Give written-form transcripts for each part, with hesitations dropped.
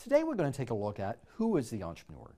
Today we're going to take a look at who is the entrepreneur.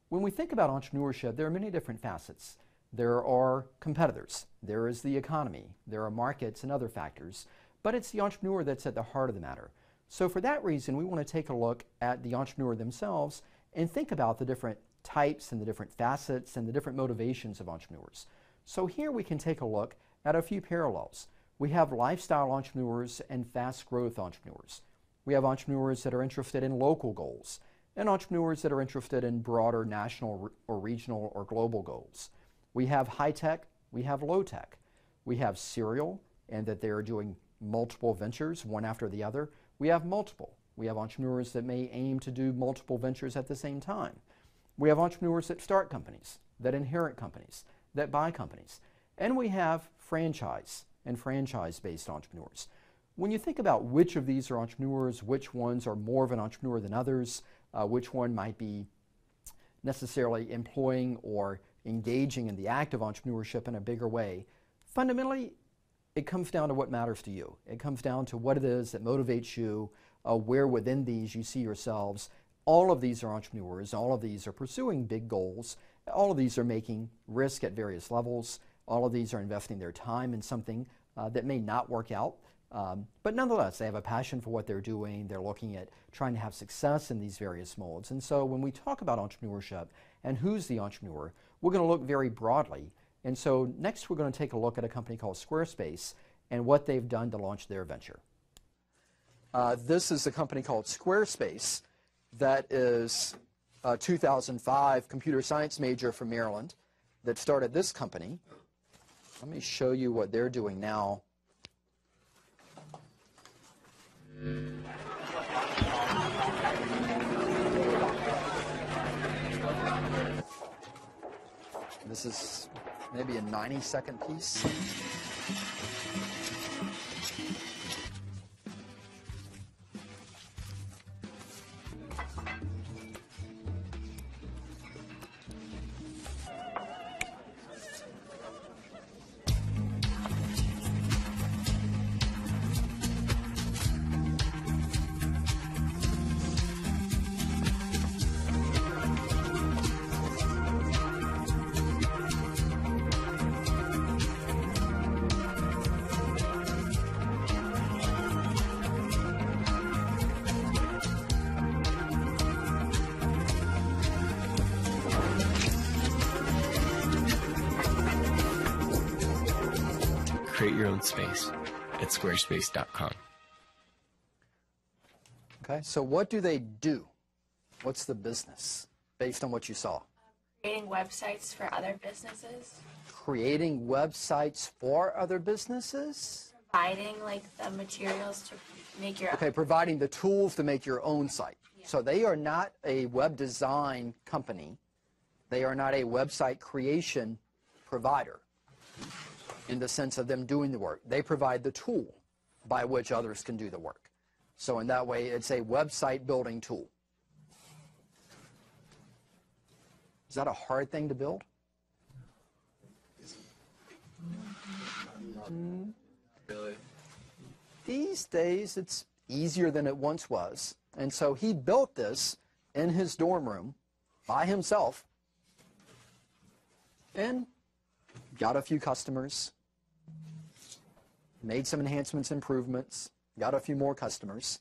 When we think about entrepreneurship, there are many different facets. There are competitors, there is the economy, there are markets and other factors, but it's the entrepreneur that's at the heart of the matter. So for that reason, we want to take a look at the entrepreneur themselves and think about the different types and the different facets and the different motivations of entrepreneurs. So here we can take a look at a few parallels. We have lifestyle entrepreneurs and fast growth entrepreneurs. We have entrepreneurs that are interested in local goals and entrepreneurs that are interested in broader national or regional or global goals. We have high tech, we have low tech. We have serial, and that they're doing multiple ventures, one after the other. We have multiple. We have entrepreneurs that may aim to do multiple ventures at the same time. We have entrepreneurs that start companies, that inherit companies, that buy companies. And we have franchise and franchise-based entrepreneurs. When you think about which of these are entrepreneurs, which ones are more of an entrepreneur than others, which one might be necessarily employing or engaging in the act of entrepreneurship in a bigger way, fundamentally, it comes down to what matters to you. It comes down to what it is that motivates you, where within these you see yourselves. All of these are entrepreneurs. All of these are pursuing big goals. All of these are making risk at various levels. All of these are investing their time in something that may not work out. But nonetheless, they have a passion for what they're doing. They're looking at trying to have success in these various molds. And so when we talk about entrepreneurship and who's the entrepreneur, we're going to look very broadly. And so next we're going to take a look at a company called Squarespace and what they've done to launch their venture. This is a company called Squarespace that is a 2005 computer science major from Maryland that started this company. Let me show you what they're doing now. This is maybe a 90-second piece. Create your own space at squarespace.com. Okay, so what do they do? What's the business based on what you saw? Creating websites for other businesses. Creating websites for other businesses? Providing like the materials to make your Okay, providing the tools to make your own site. Yeah. So they are not a web design company. They are not a website creation provider in the sense of them doing the work. They provide the tool by which others can do the work. So in that way, it's a website building tool. Is that a hard thing to build? Really? These days, it's easier than it once was. And so he built this in his dorm room by himself and got a few customers, made some enhancements, improvements, got a few more customers.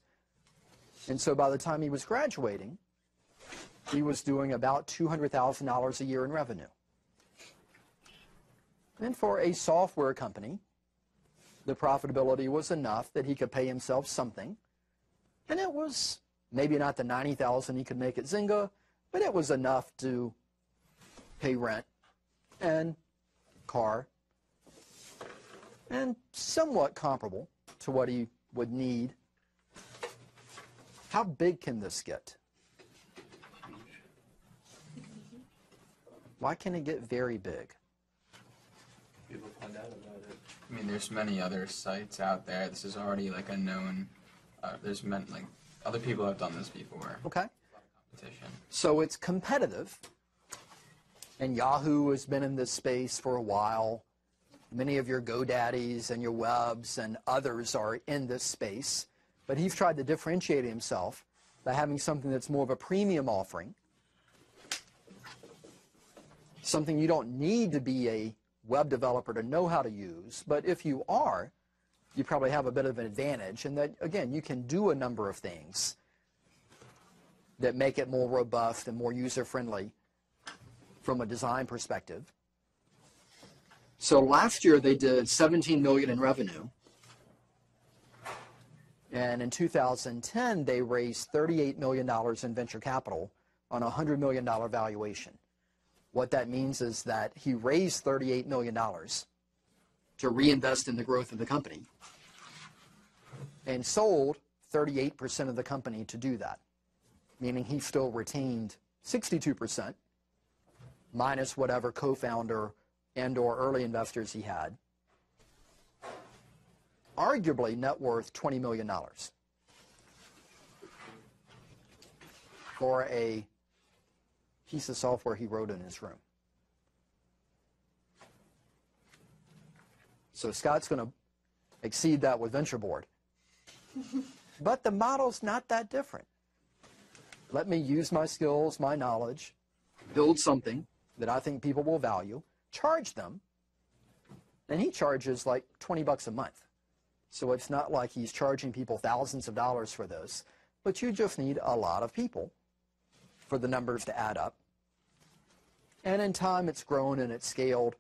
And so by the time he was graduating, he was doing about $200,000 a year in revenue. And for a software company, the profitability was enough that he could pay himself something. And it was maybe not the $90,000 he could make at Zynga, but it was enough to pay rent and car, and somewhat comparable to what he would need. How big can this get? Why can it get very big? People find out about it. I mean, there's many other sites out there. This is already like a known. There's many, like other people have done this before. Okay. Competition. So it's competitive, and Yahoo has been in this space for a while. Many of your GoDaddies and your Webs and others are in this space, but he's tried to differentiate himself by having something that's more of a premium offering, something you don't need to be a web developer to know how to use, but if you are, you probably have a bit of an advantage, and that, again, you can do a number of things that make it more robust and more user-friendly from a design perspective. So last year they did $17 million in revenue, and in 2010 they raised $38 million in venture capital on a $100 million valuation. What that means is that he raised $38 million to reinvest in the growth of the company and sold 38% of the company to do that, meaning he still retained 62% minus whatever co-founder and or early investors he had. Arguably net worth $20 million for a piece of software he wrote in his room. So Scott's going to exceed that with VentureBoard. But the model's not that different. Let me use my skills, my knowledge, build something that I think people will value, charge them, and he charges like $20 a month. So it's not like he's charging people thousands of dollars for this, but you just need a lot of people for the numbers to add up. And in time, it's grown and it's scaled.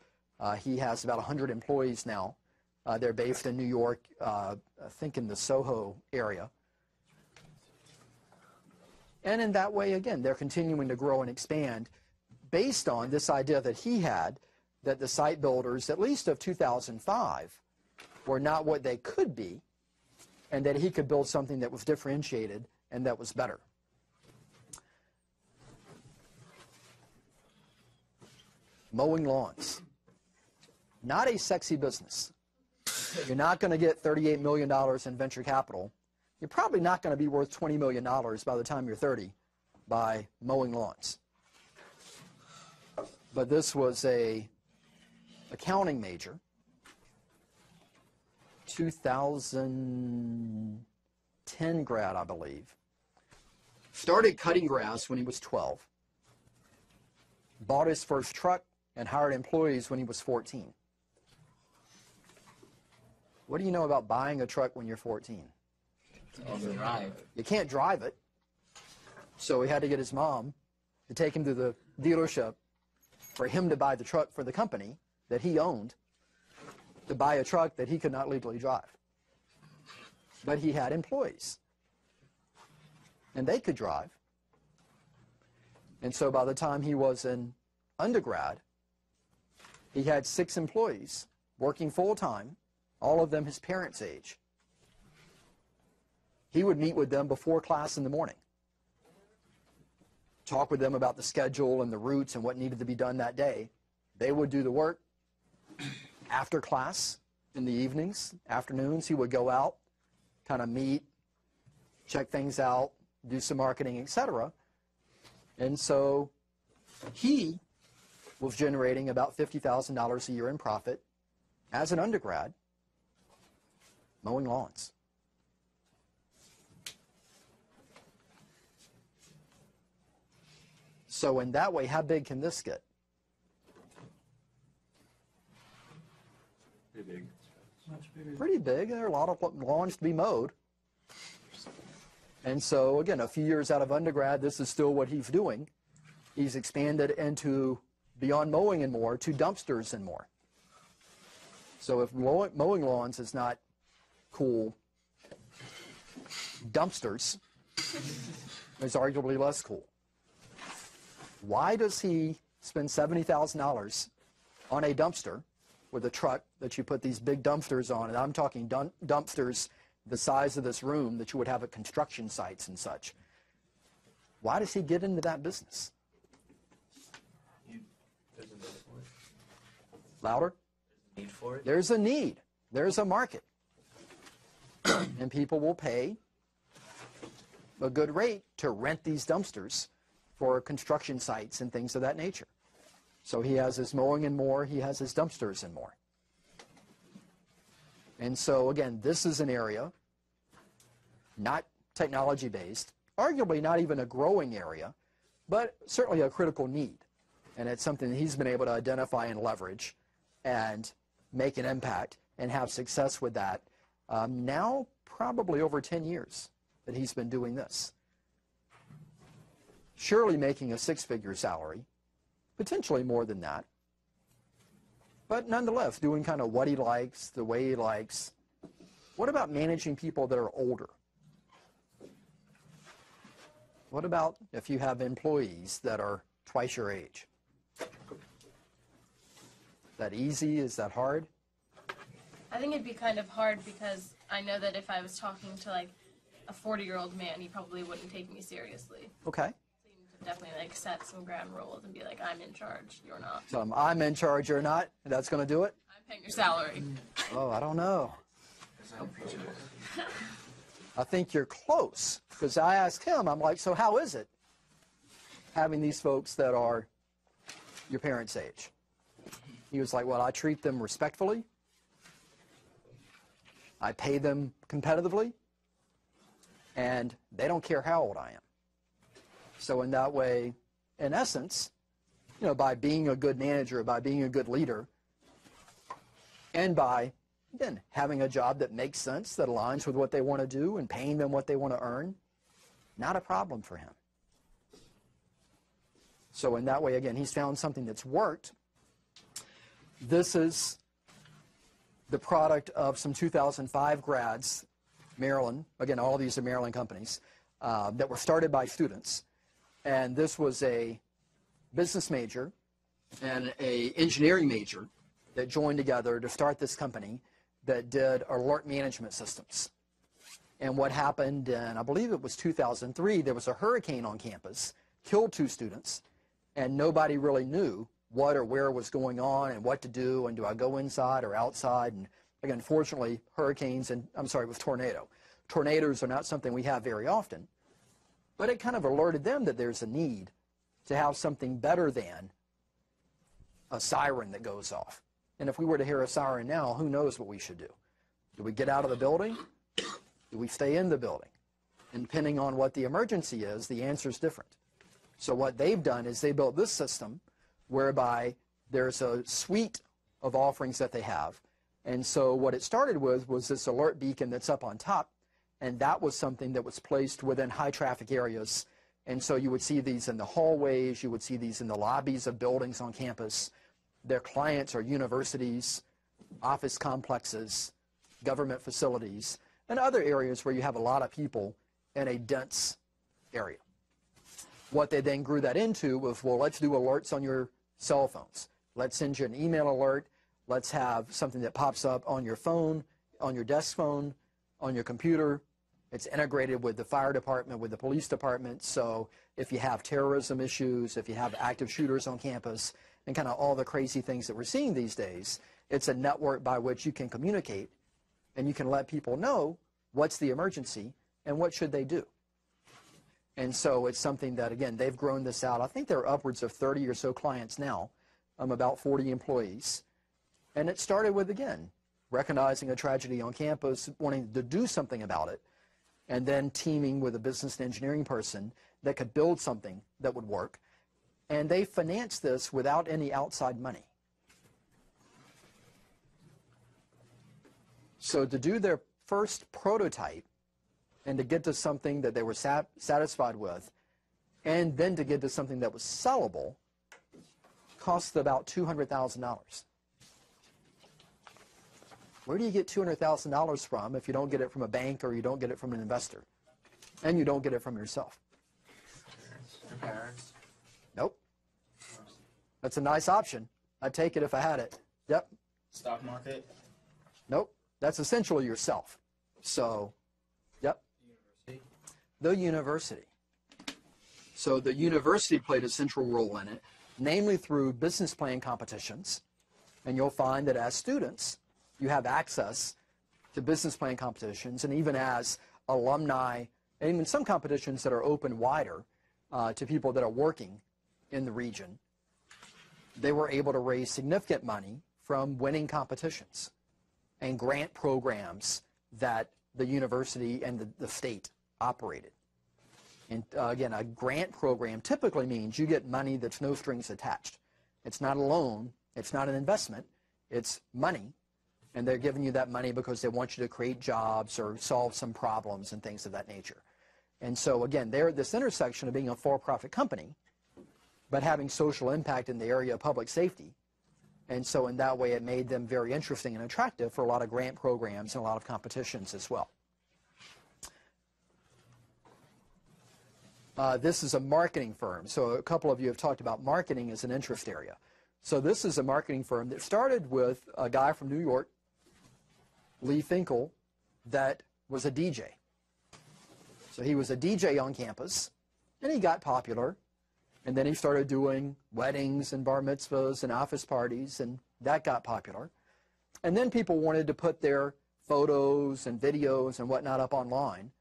He has about 100 employees now. They're based in New York, I think in the Soho area. And in that way, again, they're continuing to grow and expand based on this idea that he had, that the site builders, at least of 2005, were not what they could be, and that he could build something that was differentiated and that was better. Mowing lawns. Not a sexy business. You're not going to get $38 million in venture capital. You're probably not going to be worth $20 million by the time you're 30 by mowing lawns. But this was a accounting major, 2010 grad, I believe. Started cutting grass when he was 12. Bought his first truck and hired employees when he was 14. What do you know about buying a truck when you're 14? Drive. You can't drive it. So he had to get his mom to take him to the dealership for him to buy the truck for the company that he owned, to buy a truck that he could not legally drive. But he had employees, and they could drive. And so by the time he was in undergrad, he had 6 employees working full-time, all of them his parents' age. He would meet with them before class in the morning, talk with them about the schedule and the routes and what needed to be done that day. They would do the work. After class, in the evenings, afternoons, he would go out, kind of meet, check things out, do some marketing, etc. And so he was generating about $50,000 a year in profit as an undergrad mowing lawns. So in that way, how big can this get? Pretty big. Much bigger. Pretty big. There are a lot of lawns to be mowed. And so, again, a few years out of undergrad, this is still what he's doing. He's expanded into, beyond mowing and more, to dumpsters and more. So if mowing lawns is not cool, dumpsters is arguably less cool. Why does he spend $70,000 on a dumpster with a truck that you put these big dumpsters on? And I'm talking dumpsters the size of this room that you would have at construction sites and such. Why does he get into that business? There's a need for it. Louder? Need for it? There's a need. There's a market. And people will pay a good rate to rent these dumpsters for construction sites and things of that nature. So he has his mowing and more, he has his dumpsters and more. And so again, this is an area, not technology-based, arguably not even a growing area, but certainly a critical need. And it's something that he's been able to identify and leverage and make an impact and have success with that. Now, probably over 10 years that he's been doing this. Surely making a six-figure salary, potentially more than that. But nonetheless, doing kind of what he likes, the way he likes. What about managing people that are older? What about if you have employees that are twice your age? Is that easy? Is that hard? I think it'd be kind of hard because I know that if I was talking to like a 40-year-old man, he probably wouldn't take me seriously. Okay. So you need to definitely like set some ground rules and be like, I'm in charge, you're not. So I'm in charge, you're not? That's going to do it? I'm paying your salary. Oh, I don't know. I think you're close, because I asked him, I'm like, so how is it having these folks that are your parents' age? He was like, well, I treat them respectfully. I pay them competitively, and they don't care how old I am. So in that way, in essence, you know, by being a good manager, by being a good leader, and by, again, having a job that makes sense, that aligns with what they want to do, and paying them what they want to earn, not a problem for him. So in that way, again, he's found something that's worked. This is the product of some 2005 grads, Maryland, again, all of these are Maryland companies, that were started by students. And this was a business major and an engineering major that joined together to start this company that did alert management systems. And what happened in, I believe it was 2003, there was a hurricane on campus, killed 2 students, and nobody really knew what or where was going on and what to do, and do I go inside or outside? And again, fortunately, hurricanes and, I'm sorry, with tornado. Tornadoes are not something we have very often, but it kind of alerted them that there's a need to have something better than a siren that goes off. And if we were to hear a siren now, who knows what we should do? Do we get out of the building? Do we stay in the building? And depending on what the emergency is, the answer is different. So what they've done is they built this system whereby there's a suite of offerings that they have. And so what it started with was this alert beacon that's up on top, and that was something that was placed within high traffic areas. And so you would see these in the hallways, you would see these in the lobbies of buildings on campus. Their clients are universities, office complexes, government facilities, and other areas where you have a lot of people in a dense area. What they then grew that into was, well, let's do alerts on your cell phones. Let's send you an email alert. Let's have something that pops up on your phone, on your desk phone, on your computer. It's integrated with the fire department, with the police department. So if you have terrorism issues, if you have active shooters on campus, and kind of all the crazy things that we're seeing these days, it's a network by which you can communicate and you can let people know what's the emergency and what should they do. And so it's something that, again, they've grown this out. I think there are upwards of 30 or so clients now, about 40 employees. And it started with, again, recognizing a tragedy on campus, wanting to do something about it, and then teaming with a business and engineering person that could build something that would work. And they financed this without any outside money. So to do their first prototype and to get to something that they were satisfied with, and then to get to something that was sellable, cost about $200,000. Where do you get $200,000 from if you don't get it from a bank or you don't get it from an investor? And you don't get it from yourself? Your parents. Nope. That's a nice option. I'd take it if I had it. Yep. Stock market. Nope. That's essentially yourself. So, yep. University. The university. So the university played a central role in it, namely through business plan competitions. And you'll find that as students, you have access to business plan competitions, and even as alumni, and even some competitions that are open wider to people that are working in the region, they were able to raise significant money from winning competitions and grant programs that the university and the state operated. And again, a grant program typically means you get money that's no strings attached. It's not a loan. It's not an investment. It's money. And they're giving you that money because they want you to create jobs or solve some problems and things of that nature. And so, again, they're at this intersection of being a for-profit company, but having social impact in the area of public safety. And so in that way, it made them very interesting and attractive for a lot of grant programs and a lot of competitions as well. This is a marketing firm. So a couple of you have talked about marketing as an interest area. So this is a marketing firm that started with a guy from New York, Lee Finkel, that was a DJ. So he was a DJ on campus, and he got popular. And then he started doing weddings and bar mitzvahs and office parties, and that got popular. And then people wanted to put their photos and videos and whatnot up online.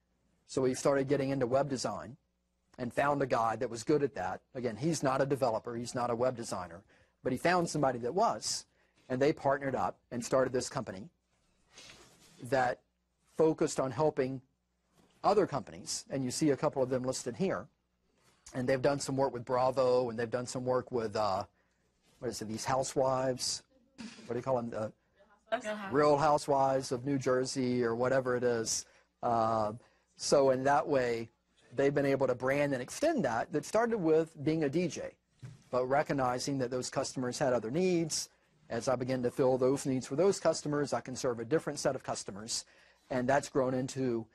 So he started getting into web design and found a guy that was good at that. Again, he's not a developer, he's not a web designer, but he found somebody that was, and they partnered up and started this company that focused on helping other companies, and you see a couple of them listed here. And they've done some work with Bravo, and they've done some work with, what is it, these housewives? What do you call them? Real Housewives of New Jersey or whatever it is. So in that way, they've been able to brand and extend that. That started with being a DJ, but recognizing that those customers had other needs. As I begin to fill those needs for those customers, I can serve a different set of customers. And that's grown into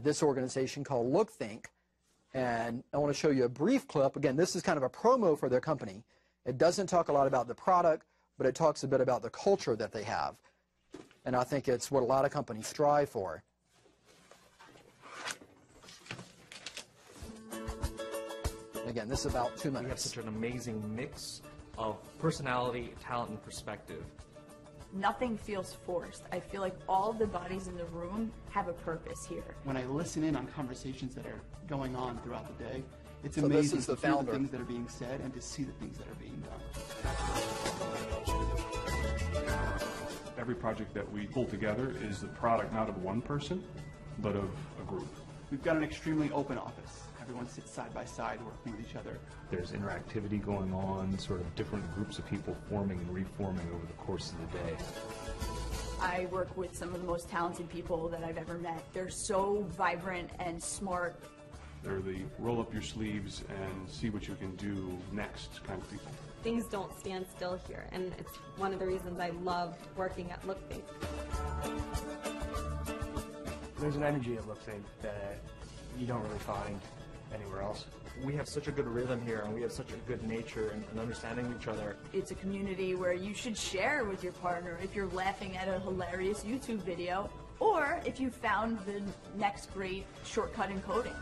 this organization called LookThink. And I want to show you a brief clip. Again, this is kind of a promo for their company. It doesn't talk a lot about the product, but it talks a bit about the culture that they have. And I think it's what a lot of companies strive for. Again, this is about 2 minutes. We have such an amazing mix of personality, talent, and perspective. Nothing feels forced. I feel like all the bodies in the room have a purpose here. When I listen in on conversations that are going on throughout the day, it's So amazing this is the to hear founder. the things that are being said and to see the things that are being done. Every project that we pull together is the product not of one person, but of a group. We've got an extremely open office. Everyone sits side by side working with each other. There's interactivity going on, sort of different groups of people forming and reforming over the course of the day. I work with some of the most talented people that I've ever met. They're so vibrant and smart. They're the roll up your sleeves and see what you can do next kind of people. Things don't stand still here, and it's one of the reasons I love working at LookThink. There's an energy at LookThink that you don't really find anywhere else. We have such a good rhythm here, and we have such a good nature and understanding each other. It's a community where you should share with your partner if you're laughing at a hilarious YouTube video, or if you found the next great shortcut in coding.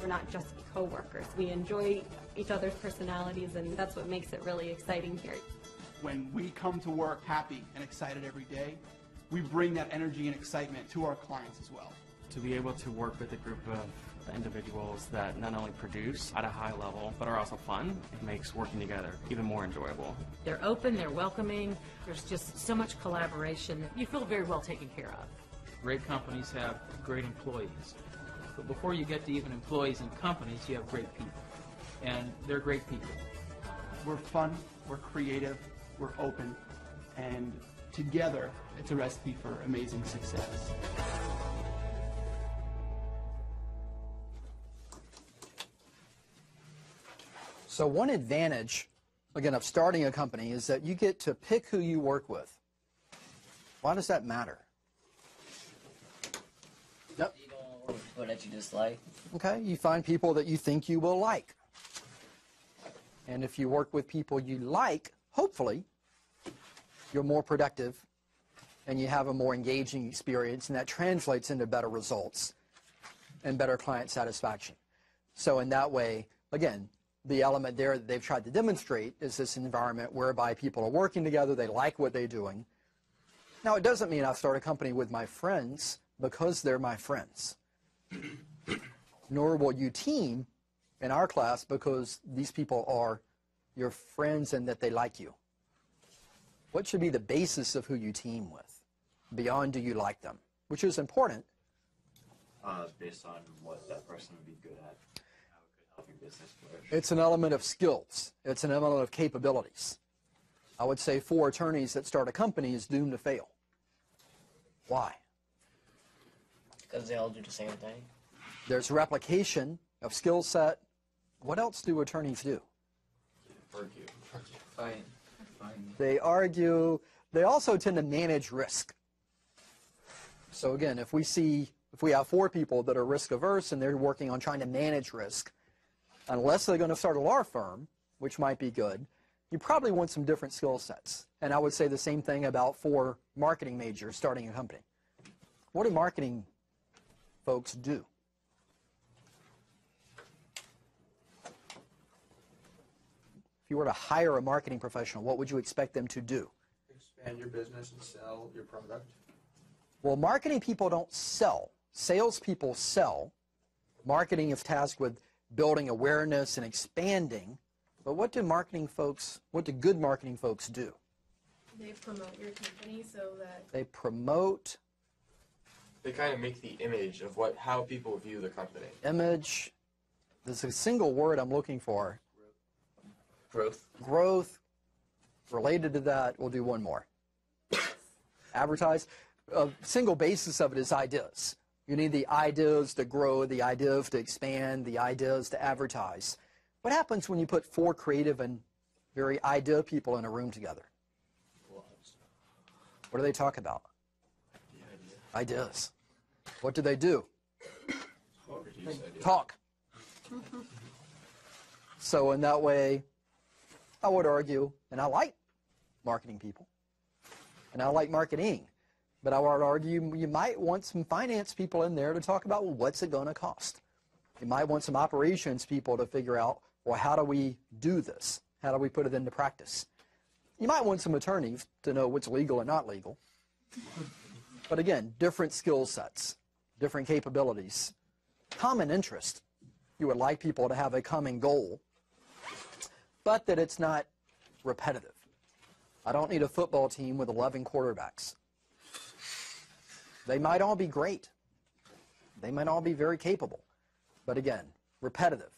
We're not just co-workers. We enjoy each other's personalities, and that's what makes it really exciting here. When we come to work happy and excited every day, we bring that energy and excitement to our clients as well. To be able to work with a group of individuals that not only produce at a high level, but are also fun, it makes working together even more enjoyable. They're open, they're welcoming, there's just so much collaboration. You feel very well taken care of. Great companies have great employees. But before you get to even employees in companies, you have great people. And they're great people. We're fun, we're creative, we're open, and together it's a recipe for amazing success. So one advantage, again, of starting a company is that you get to pick who you work with. Why does that matter? Yep. You don't work with people that you dislike. Okay, you find people that you think you will like. And if you work with people you like, hopefully, you're more productive and you have a more engaging experience, and that translates into better results and better client satisfaction. So in that way, again, the element there that they've tried to demonstrate is this environment whereby people are working together, they like what they're doing. Now, it doesn't mean I start a company with my friends because they're my friends. Nor will you team in our class because these people are your friends and that they like you. What should be the basis of who you team with, beyond do you like them, which is important. Based on what that person would be good at. It's an element of skills. It's an element of capabilities. I would say 4 attorneys that start a company is doomed to fail. Why? Because they all do the same thing. There's replication of skill set. What else do attorneys do? Argue. Fight. They argue. They also tend to manage risk. So again, if we have 4 people that are risk averse and they're working on trying to manage risk, unless they're going to start a law firm, which might be good, you probably want some different skill sets. And I would say the same thing about 4 marketing majors starting a company. What do marketing folks do? If you were to hire a marketing professional, what would you expect them to do? Expand your business and sell your product. Well, marketing people don't sell. Salespeople sell. Marketing is tasked with building awareness and expanding. But what do good marketing folks do? They promote your company so that They promote. They kind of make the image of how people view the company. Image. There's a single word I'm looking for. Growth. Growth. Related to that, we'll do one more. Advertise. A single basis of it is ideas. You need the ideas to grow, the ideas to expand, the ideas to advertise. What happens when you put 4 creative and very idea people in a room together? What do they talk about? Ideas. What do they do? Talk. So in that way, I would argue, and I like marketing people, and I like marketing, but I would argue you might want some finance people in there to talk about, well, what's it going to cost? You might want some operations people to figure out, well, how do we do this? How do we put it into practice? You might want some attorneys to know what's legal and not legal. But again, different skill sets, different capabilities, common interest. You would like people to have a common goal, but that it's not repetitive. I don't need a football team with 11 quarterbacks. They might all be great. They might all be very capable. But again, repetitive.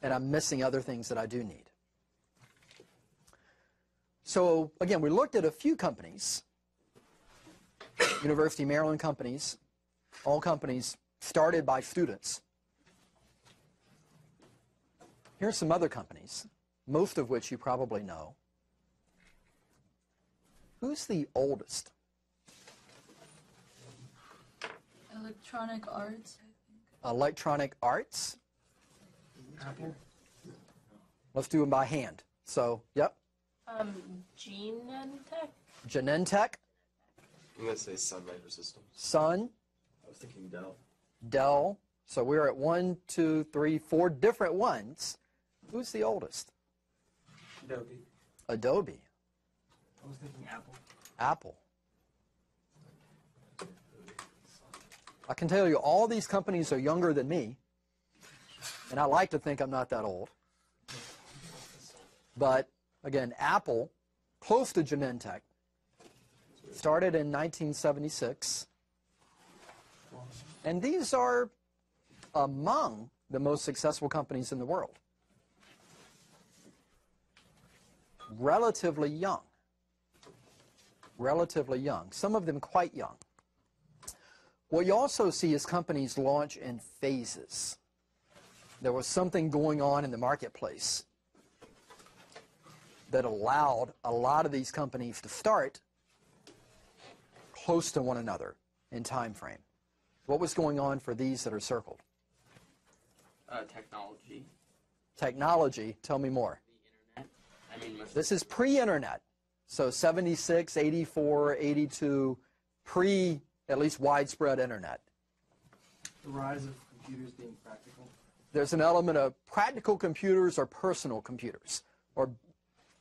And I'm missing other things that I do need. So again, we looked at a few companies, University of Maryland companies, all companies started by students. Here's some other companies, most of which you probably know. Who's the oldest? Electronic Arts, I think. Electronic Arts? Apple. Let's do them by hand. So, yep. Genentech. Genentech. I'm going to say Sun Microsystems. Sun. I was thinking Dell. Dell. So we're at 1, 2, 3, 4 different ones. Who's the oldest? Adobe. Adobe. I was thinking Apple. Apple. I can tell you all these companies are younger than me, and I like to think I'm not that old. But again, Apple, close to Genentech, started in 1976, and these are among the most successful companies in the world. Relatively young. Relatively young. Some of them quite young. What you also see is companies launch in phases. There was something going on in the marketplace that allowed a lot of these companies to start close to one another in time frame. What was going on for these that are circled? Technology. Technology. Tell me more. This is pre-internet. So 76, 84, 82, pre at least widespread internet. The rise of computers being practical. There's an element of practical computers or personal computers, or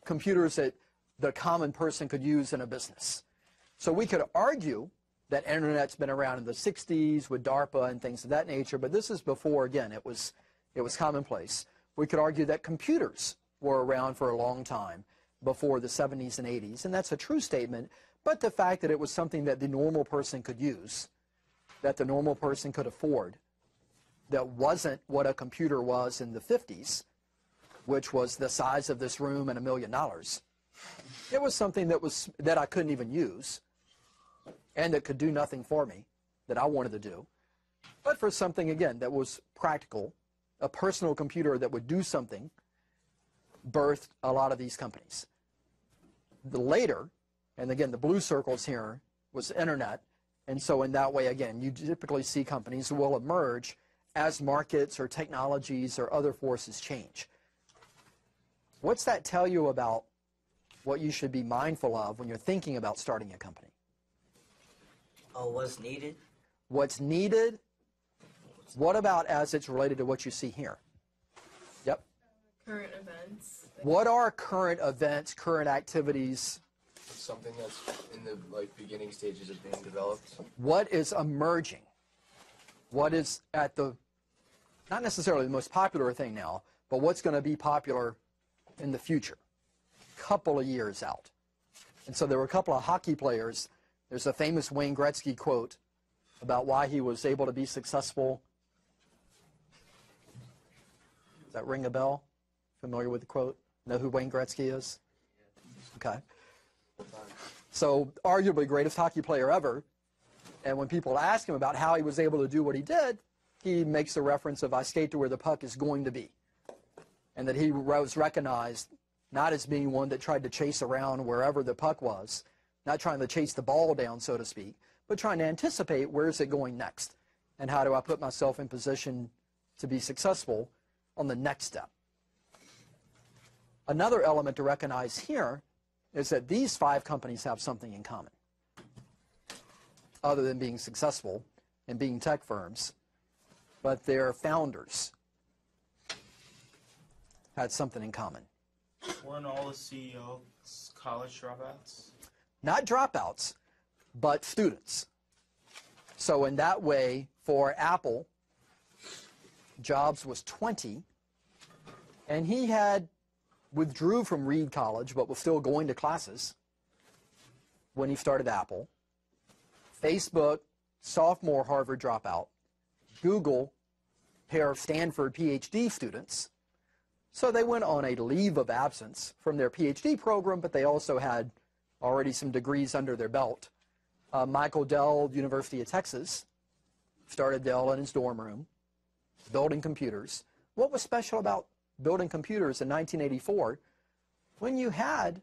computers that the common person could use in a business. So we could argue that internet's been around in the 60s with DARPA and things of that nature, but this is before, again, it was commonplace. We could argue that computers were around for a long time before the 70s and 80s, and that's a true statement, but the fact that it was something that the normal person could use, that the normal person could afford, that wasn't what a computer was in the 50s, which was the size of this room and $1 million. It was something that I couldn't even use and that could do nothing for me that I wanted to do. But for something, again, that was practical, a personal computer that would do something, birthed a lot of these companies. The later, and again, the blue circles here, was internet. And so in that way, again, you typically see companies will emerge as markets or technologies or other forces change. What's that tell you about what you should be mindful of when you're thinking about starting a company? Oh, what's needed? What's needed? What about as it's related to what you see here? Yep. Current events. What are current events, current activities? Something that's in the beginning stages of being developed. What is emerging? What is at the, not necessarily the most popular thing now, but what's going to be popular in the future, couple of years out. And so there were a couple of hockey players. There's a famous Wayne Gretzky quote about why he was able to be successful. Does that ring a bell? Familiar with the quote? Know who Wayne Gretzky is? Okay. So arguably greatest hockey player ever. And when people ask him about how he was able to do what he did, he makes the reference of, I skate to where the puck is going to be. And that he was recognized not as being one that tried to chase around wherever the puck was, not trying to chase the ball down, so to speak, but trying to anticipate where is it going next, and how do I put myself in position to be successful on the next step. Another element to recognize here is that these 5 companies have something in common, other than being successful and being tech firms, but their founders had something in common. Weren't all the CEOs college dropouts? Not dropouts, but students. So in that way, for Apple, Jobs was 20, and he had withdrew from Reed College, but was still going to classes when he started Apple. Facebook, sophomore Harvard dropout. Google, pair of Stanford PhD students. So they went on a leave of absence from their PhD program, but they also had already some degrees under their belt. Michael Dell, University of Texas, started Dell in his dorm room, building computers. What was special about building computers in 1984 when you had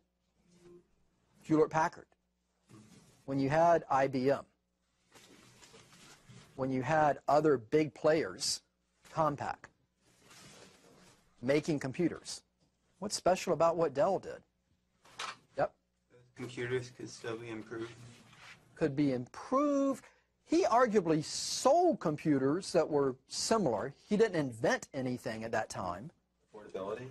Hewlett-Packard, when you had IBM, when you had other big players, Compaq, making computers? What's special about what Dell did? Yep. Computers could still be improved. Could be improved. He arguably sold computers that were similar. He didn't invent anything at that time. Affordability?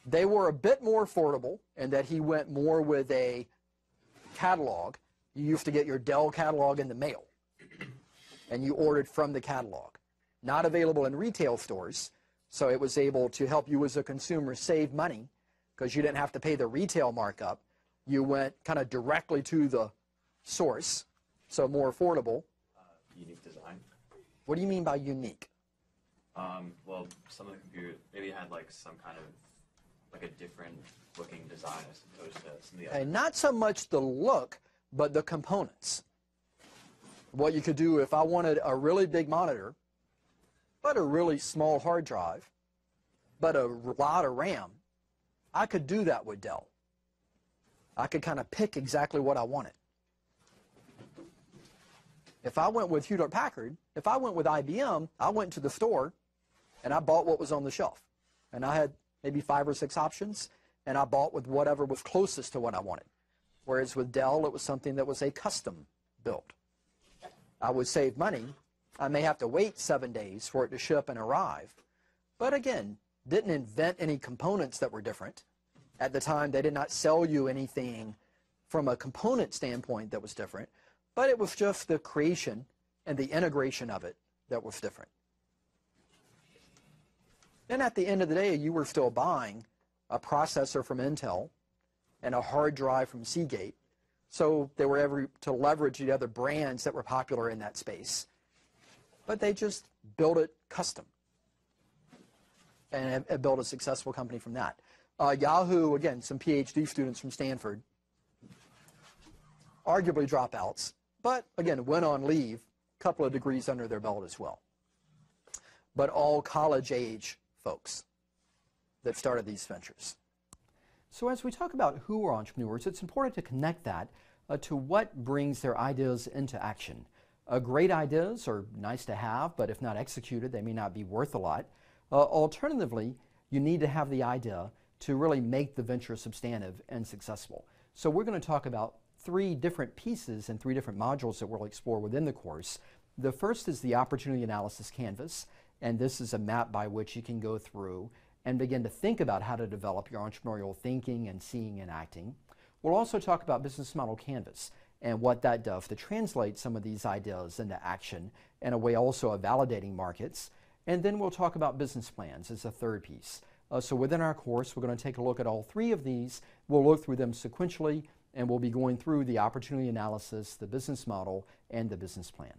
They were a bit more affordable in that he went more with a catalog. You used to get your Dell catalog in the mail, and you ordered from the catalog. Not available in retail stores, so it was able to help you as a consumer save money because you didn't have to pay the retail markup. You went kind of directly to the source, so more affordable. Unique design. What do you mean by unique? Well, some of the computers maybe had like some kind of like a different looking design as opposed to some of the other. And not so much the look, but the components. What you could do if I wanted a really big monitor, but a really small hard drive, but a lot of RAM, I could do that with Dell. I could kind of pick exactly what I wanted. If I went with Hewlett-Packard, if I went with IBM, I went to the store and I bought what was on the shelf. And I had maybe 5 or 6 options, and I bought with whatever was closest to what I wanted. Whereas with Dell, it was something that was a custom build. I would save money. I may have to wait 7 days for it to ship and arrive. But again, didn't invent any components that were different. At the time, they did not sell you anything from a component standpoint that was different, but it was just the creation and the integration of it that was different. And at the end of the day, you were still buying a processor from Intel and a hard drive from Seagate. So they were able to leverage the other brands that were popular in that space. But they just built it custom, and have built a successful company from that. Yahoo, again, some PhD students from Stanford, arguably dropouts, but again, went on leave, a couple of degrees under their belt as well. But all college-age folks that started these ventures. So as we talk about who are entrepreneurs, it's important to connect that to what brings their ideas into action. Great ideas are nice to have, but if not executed, they may not be worth a lot. Alternatively, you need to have the idea to really make the venture substantive and successful. So we're going to talk about 3 different pieces and 3 different modules that we'll explore within the course. The first is the Opportunity Analysis Canvas, and this is a map by which you can go through and begin to think about how to develop your entrepreneurial thinking and seeing and acting. We'll also talk about Business Model Canvas and what that does to translate some of these ideas into action and a way also of validating markets. And then we'll talk about business plans as a third piece. So within our course, we're going to take a look at all 3 of these. We'll look through them sequentially, and we'll be going through the opportunity analysis, the business model, and the business plan.